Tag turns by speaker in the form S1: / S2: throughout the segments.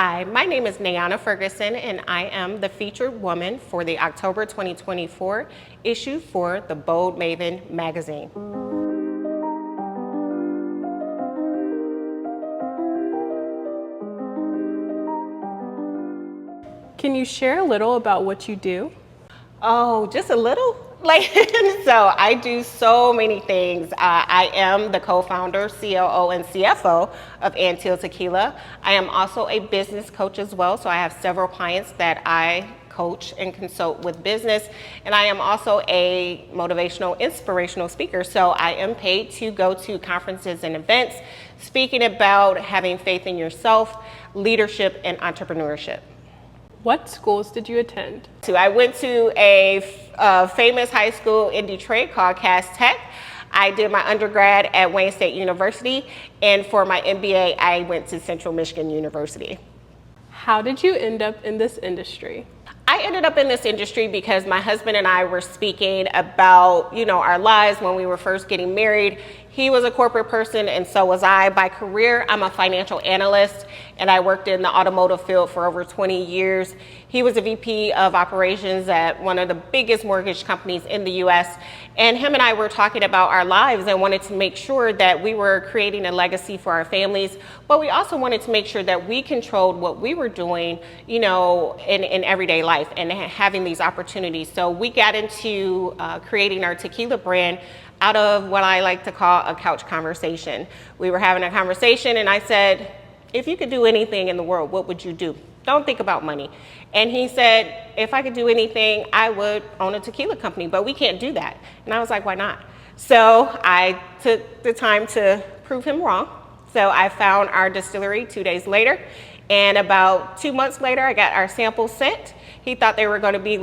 S1: Hi, my name is Nayana Ferguson, and I am the featured woman for the October 2024 issue for the Bold Maven magazine.
S2: Can you share a little about what you do?
S1: Oh, just a little? So I do so many things. I am the co-founder, COO, and CFO of Anteel Tequila. I am also a business coach as well, so I have several clients that I coach and consult with business. And I am also a motivational, inspirational speaker. So I am paid to go to conferences and events, speaking about having faith in yourself, leadership, and entrepreneurship.
S2: What schools did you attend?
S1: I went to a famous high school in Detroit called Cass Tech. I did my undergrad at Wayne State University, and for my MBA, I went to Central Michigan University.
S2: How did you end up in this industry?
S1: I ended up in this industry because my husband and I were speaking about, our lives when we were first getting married. He was a corporate person and so was I. By career, I'm a financial analyst and I worked in the automotive field for over 20 years. He was a VP of operations at one of the biggest mortgage companies in the US. And him and I were talking about our lives and wanted to make sure that we were creating a legacy for our families, but we also wanted to make sure that we controlled what we were doing, in everyday life and having these opportunities. So we got into creating our tequila brand out of what I like to call a couch conversation. We were having a conversation and I said, if you could do anything in the world, what would you do? Don't think about money. And he said, if I could do anything, I would own a tequila company, but we can't do that. And I was like, why not? So I took the time to prove him wrong. So I found our distillery 2 days later, and about 2 months later, I got our samples sent. He thought they were gonna be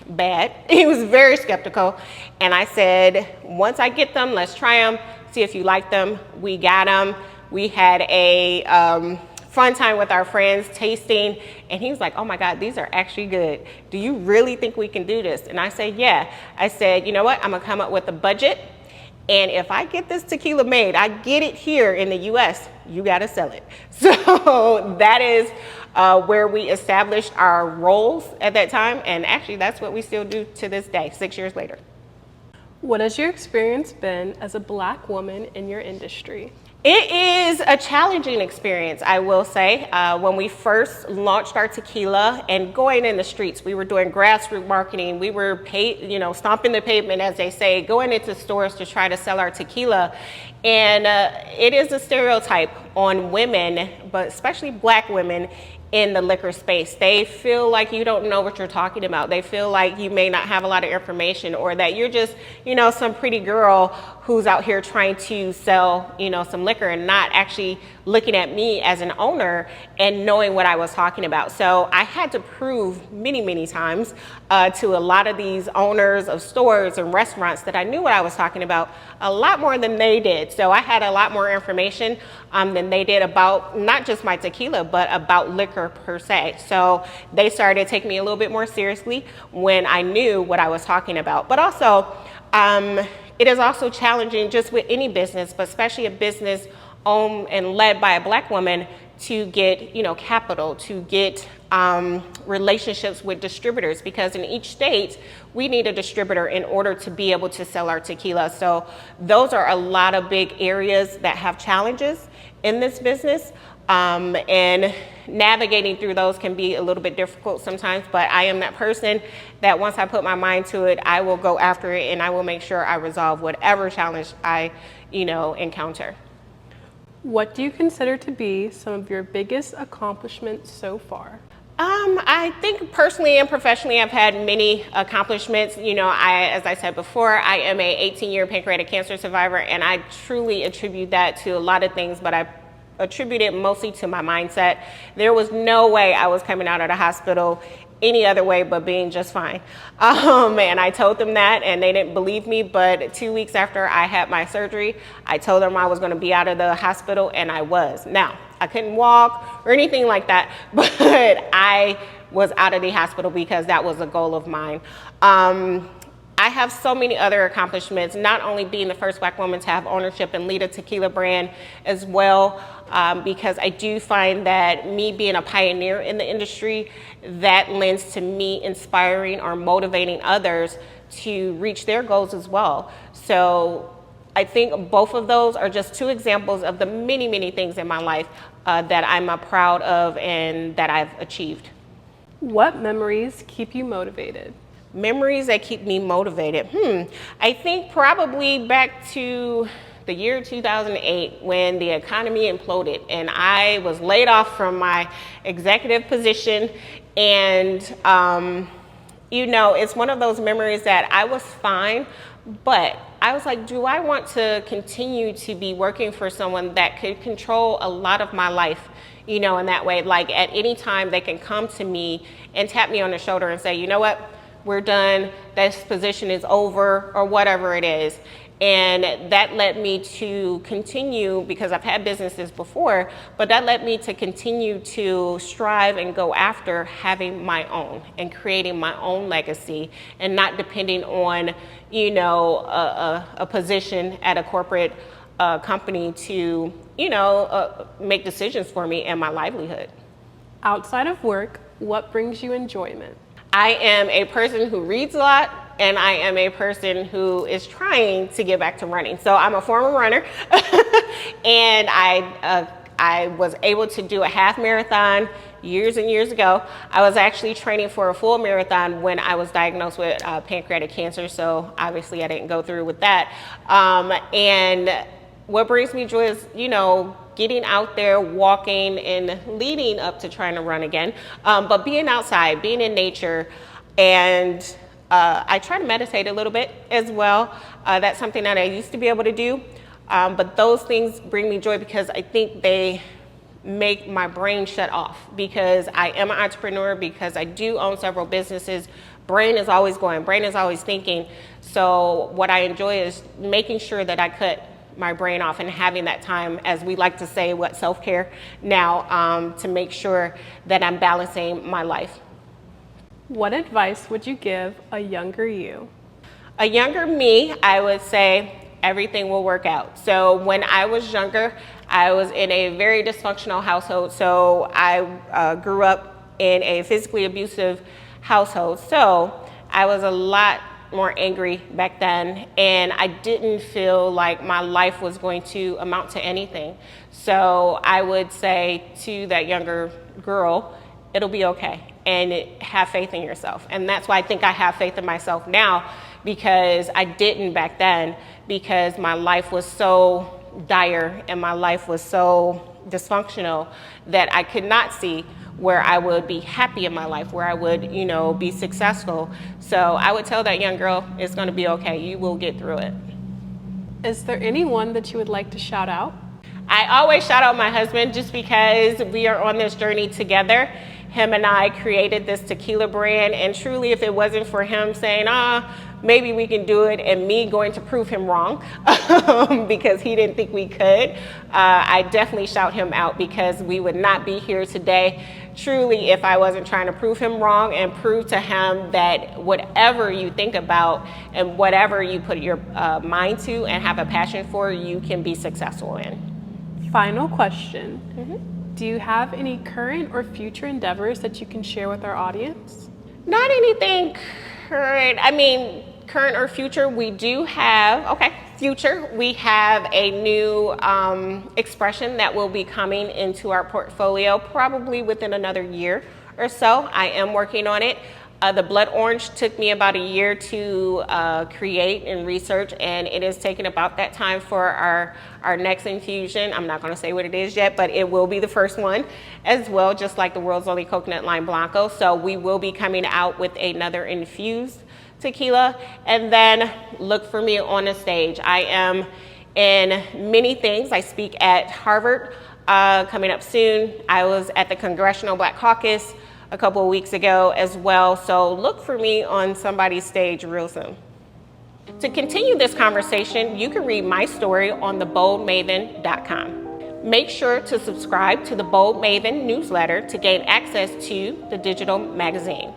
S1: bad. He was very skeptical. And I said, once I get them, let's try them, see if you like them. We got them. We had a fun time with our friends tasting. And he was like, oh my God, these are actually good. Do you really think we can do this? And I said, yeah. I said, you know what? I'm gonna come up with a budget. And if I get this tequila made, I get it here in the US, you gotta sell it. So that is where we established our roles at that time. And actually that's what we still do to this day, 6 years later.
S2: What has your experience been as a Black woman in your industry?
S1: It is a challenging experience, I will say. When we first launched our tequila and going in the streets, we were doing grassroots marketing. We were stomping the pavement, as they say, going into stores to try to sell our tequila. And it is a stereotype on women, but especially Black women, in the liquor space. They feel like you don't know what you're talking about. They feel like you may not have a lot of information, or that you're just, some pretty girl who's out here trying to sell, some liquor and not actually looking at me as an owner and knowing what I was talking about. So I had to prove many, many times to a lot of these owners of stores and restaurants that I knew what I was talking about a lot more than they did. So I had a lot more information than they did about not just my tequila, but about liquor per se. So they started taking me a little bit more seriously when I knew what I was talking about. But also, it is also challenging just with any business, but especially a business owned and led by a Black woman, to get capital, to get relationships with distributors, because in each state we need a distributor in order to be able to sell our tequila. So those are a lot of big areas that have challenges in this business, and navigating through those can be a little bit difficult sometimes, but I am that person that once I put my mind to it, I will go after it and I will make sure I resolve whatever challenge I encounter.
S2: What do you consider to be some of your biggest accomplishments so far?
S1: I think personally and professionally, I've had many accomplishments. As I said before, I am a 18-year pancreatic cancer survivor, and I truly attribute that to a lot of things, but I attribute it mostly to my mindset. There was no way I was coming out of the hospital any other way but being just fine. And I told them that and they didn't believe me, but 2 weeks after I had my surgery, I told them I was gonna be out of the hospital, and I was. Now, I couldn't walk or anything like that, but I was out of the hospital because that was a goal of mine. I have so many other accomplishments, not only being the first Black woman to have ownership and lead a tequila brand as well. because I do find that me being a pioneer in the industry, that lends to me inspiring or motivating others to reach their goals as well. So I think both of those are just two examples of the many, many things in my life that I'm proud of and that I've achieved.
S2: What memories keep you motivated?
S1: Memories that keep me motivated. I think probably back to the year 2008 when the economy imploded and I was laid off from my executive position. And, you know, it's one of those memories that I was fine, but I was like, do I want to continue to be working for someone that could control a lot of my life? You know, in that way, like at any time they can come to me and tap me on the shoulder and say, you know what, we're done, this position is over, or whatever it is. And that led me to continue, because I've had businesses before, but that led me to continue to strive and go after having my own and creating my own legacy and not depending on, you know, a position at a corporate company to, you know, make decisions for me and my livelihood.
S2: Outside of work, what brings you enjoyment?
S1: I am a person who reads a lot, and I am a person who is trying to get back to running. So I'm a former runner, and I was able to do a half marathon years and years ago. I was actually training for a full marathon when I was diagnosed with pancreatic cancer, so obviously I didn't go through with that. And what brings me joy is, you know, getting out there, walking, and leading up to trying to run again. But being outside, being in nature, and I try to meditate a little bit as well. That's something that I used to be able to do. But those things bring me joy because I think they make my brain shut off, because I am an entrepreneur, because I do own several businesses. Brain is always going, brain is always thinking. So what I enjoy is making sure that I cut my brain off and having that time, as we like to say, self-care now, to make sure that I'm balancing my life.
S2: What advice would you give a younger you?
S1: A younger me, I would say everything will work out. So when I was younger, I was in a very dysfunctional household. So I grew up in a physically abusive household. So I was a lot more angry back then, and I didn't feel like my life was going to amount to anything. So I would say to that younger girl, it'll be okay, and have faith in yourself. And that's why I think I have faith in myself now, because I didn't back then, because my life was so dire and my life was so dysfunctional that I could not see where I would be happy in my life, where I would, you know, be successful. So I would tell that young girl, it's gonna be okay, you will get through it.
S2: Is there anyone that you would like to shout out?
S1: I always shout out my husband, just because we are on this journey together. Him and I created this tequila brand, and truly, if it wasn't for him saying, maybe we can do it, and me going to prove him wrong because he didn't think we could, I definitely shout him out, because we would not be here today, truly, if I wasn't trying to prove him wrong and prove to him that whatever you think about and whatever you put your mind to and have a passion for, you can be successful in.
S2: Final question. Do you have any current or future endeavors that you can share with our audience?
S1: Not anything current. I mean, current or future, we do have, future, we have a new expression that will be coming into our portfolio probably within another year or so. I am working on it. The blood orange took me about a year to create and research, and it is taking about that time for our next infusion. I'm not gonna say what it is yet, but it will be the first one as well, just like the world's only coconut lime blanco. So we will be coming out with another infused tequila, and then look for me on the stage. I am in many things. I speak at Harvard coming up soon. I was at the Congressional Black Caucus a couple of weeks ago as well. So look for me on somebody's stage real soon. To continue this conversation, you can read my story on theboldmaven.com. Make sure to subscribe to the Bold Maven newsletter to gain access to the digital magazine.